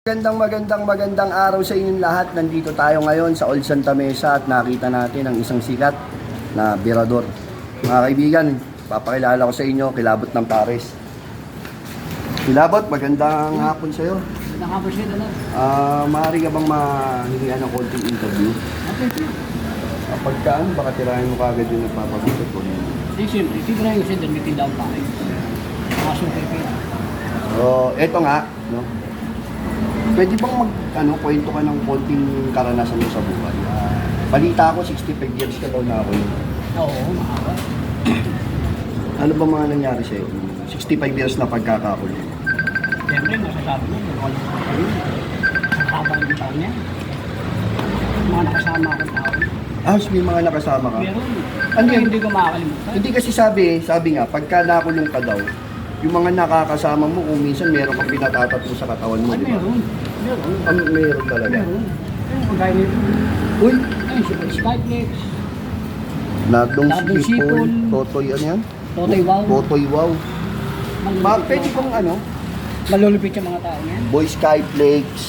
Magandang araw sa inyong lahat. Nandito tayo ngayon sa Old Santa Mesa at nakita natin ang isang sikat na birador. Mga kaibigan, papakilala ko sa inyo, Kilabot ng Pares. Kilabot, magandang hapon sa iyo. Magandang hapon siya doon. Maaari ka bang mahingihan ng konting interview? Okay. Pagkaan, baka tirahin mo kagad yung nagpapagutot ko. Hindi, siyempre. Titirahin ko siya doon. May tindahan pa kayo. Nakasukay pa yan. So, eto nga, no? Pwede bang kwento ka ng konting karanasan mo sa buhay? Balita ko, 65 years ka daw na ako yun. Oo, mahaba. Ano ba mga nangyari sa'yo? 65 years na pagkakakulong. Siyempre, masasabi mo, wala ko kayo. Ang haba ng taon niya. Mga nakasama akong tao. May mga nakasama ka? Meron. Ano yun? Hindi ko makakalimutan. Hindi kasi sabi nga, pagka nakulong ka daw, yung mga nakakasama mo, kung minsan meron kang pinatatatlo sa katawan mo, Ay, di ba? meron. Meron. Meron talaga. Meron. Ayun, kagaya nito. Uy! Ayun, si Skyflex. Nadong Nadong sipol, sipol. totoy, ano yan? Totoy wow. Totoy wow. Pwede kong Malulupit yung mga tao niyan. Boy Skyflakes,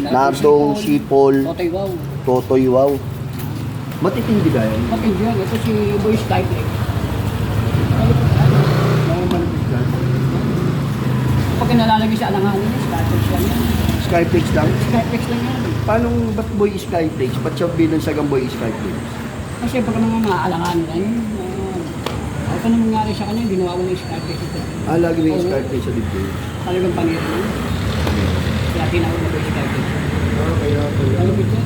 Nadong sipol, Totoy wow. totoy wow. Matitindi ka yan? Matindi yan. Ito si Boy Skyflex. Pag nalalagay sa alanganin niya, Skyflex lang yan. Skyflakes lang? Skyflex lang yan. Paano, ba't Boy Skyflakes? Ba't siya binansagang Boy Skyflakes? Kasi pag naman naaalanganin na yun, ito na nangyari sa kanya, ginawa ko ng Skyflex ito. Lagi may Oo. Skyflakes sa dibdib. Talagang pangyari yun. Kaya tinawag na Boy Skyflex. Malupit yan.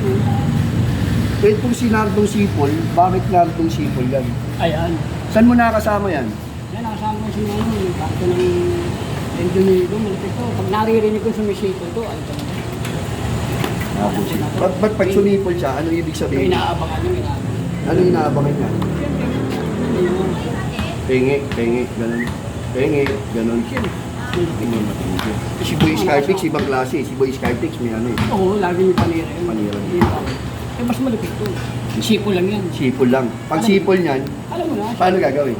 Kahit kung si Nardong Sipol, bakit Nardong Sipol yan? Ayan. Saan mo nakasama yan? Yan, nakasama ko si Nano. Yung bakto ng Endonido, malupit to. Pag naririnig ko sumisito to, ay ito. Ba't pag sumipol siya, ano ibig So, sabihin? inaabangan yung inaabangan. Ano inaabangan niya? Ayun. Penge, ganun. Penge, ganun. Tingnan natin. Si Boy Skyflakes, ibang klase. Si Boy Skyflakes, may ano eh. Oo, lagi may panira yun. Panira. Eh, mas malupit to. Sipo lang yan. Sipol lang. Pag sipol niyan, Alam mo na. paano gagawin?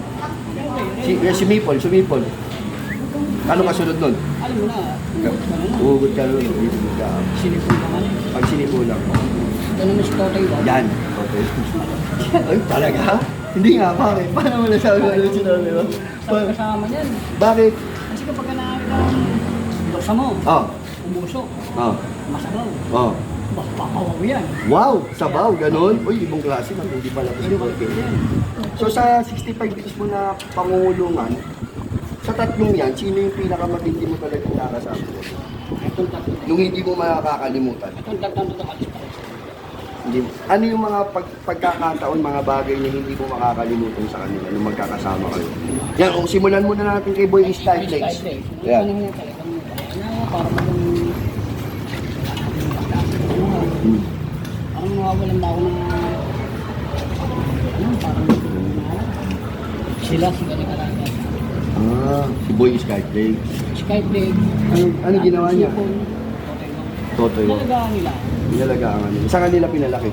Sumipol. Paano kasunod nun? Alam mo na. Ugot ka nun. Ugot ka. Sinipon ka man. Pag sinipol lang. Ganun na si Totoy ba? Yan. Okay. Ay, talaga? Hindi nga, bakit? Paano mo nasabi mo ano sinabi mo? Saan kasama yan? Bakit? Kasi kapag nakakita ng bulsa mo, umusok, masabaw, papawaw yan. Wow! Sabaw, ganun. Uy, ibang klase man. Hindi pala ito si Jorge. So sa 65 years mo na pangungulungan, sa tatlong yan, sino yung pinakamatindi mo talagang nakasama? Itong tatlo. Nung hindi mo makakalimutan. Itong tatlo ito alis pa rin. Hindi mo. Ano yung mga pagkakataon, mga bagay na hindi mo makakalimutan sa kanila nung magkakasama kayo? Yan, simulan muna natin kay Boy Skyflakes. Yan. Ano nga talagang para maging parang nawawalan na ako ng parang sila nagkalaga. Si Boy Skyflakes. Skyflex. Ano ginawa niya? Totoy. Nalagaan nila. Pinalagaan ka nila. Saan kanila pinalaki?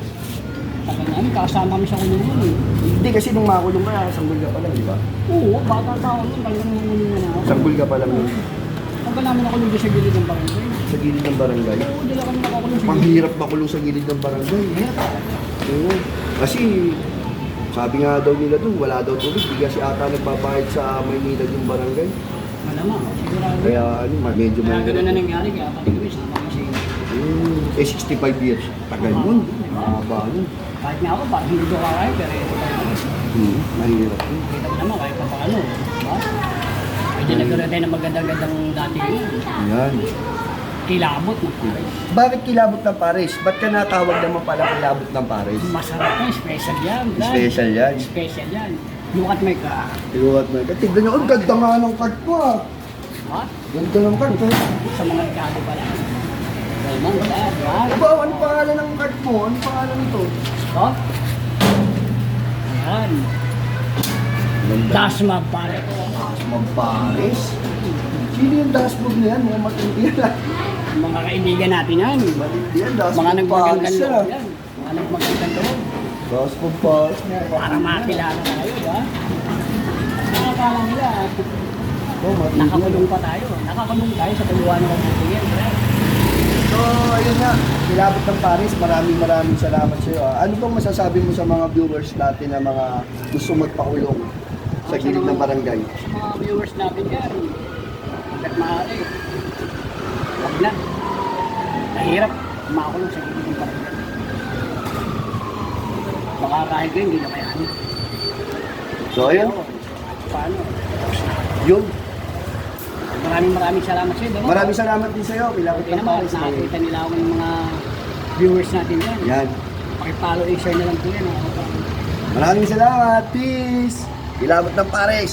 Tagal namin, kasama kami sa kulungan eh. Hindi kasi nung makulong ka, sanggol ka pa lang, di ba? Oo, bata tao nun, talagang nangulungan na ako. Sanggol ka pa lang nun. Tagal namin nakulong doon sa gilid ng barangay. Sa gilid ng barangay. Oo, dila kami nakakulong sa gilid. Panghirap makulong sa gilid ng barangay. Oo. Kasi, sabi nga daw nila doon, wala daw tubig. Di kasi ata nagbabayad sa Maynila yung barangay. Malamang, sigurado. Kaya medyo Kaya may... ganun na nangyari, kaya pati kami sa mga siya. 65 years. Tagal nun. Mahaba nun. Kahit nga ako, parang hindi ko kakaya, pero ito pa rin. Mahirap yun. Kita mo naman, kahit pa paano, diba? Medyo nagkaroon tayo ng magandang dati yun. Yan. Kilabot na pares. Bakit Kilabot ng Pares? Ba't ka natawag naman pala Kilabot ng Pares? Masarap na, special yan. Brad. Special yan. Special yan. Look at my car. Iluwat mo. Tignan nyo, ang ganda nga ng card ko ah. What? Ganda ng card ko. Sa mga regalo pala. Well, man, wala, diba? Aba, ano pangalan ng card mo? Ano pangalan nito? Oh? Ayan. Dasma pare. Dasmog Pares? Sino yung Dasmog na yan? Mga matindi yan. Mga kaibigan natin yan. Matindi yan, Mga Dasmog nagmagandang Pares loob yan. Mga nagmagandang loob. Dasmog Pares. Para makilala na kayo, diba? Nakakala nila. Oh, matindi. Nakakulong pa tayo. Nakakulong tayo sa tuluan ng kabuti yan. yun nga, Kilabot ng Paris, maraming salamat sa iyo. Ano bang masasabi mo sa mga viewers natin na mga gusto magpakulong sa gilid ng barangay? Sa mga viewers natin dyan, hanggat maaari, huwag na. Mahirap kumakulong sa gilid ng barangay. Baka kahit ko hindi na kayanin. So ayun, Paano? yun. Maraming salamat sa iyo. Maraming salamat din sa iyo, Kilabot Buti ng naman, Paris. nakakita nila ako ng mga viewers natin yan. Yan. Pakipollow, i-share na lang po yan. Maraming salamat. Peace. Kilabot ng Paris.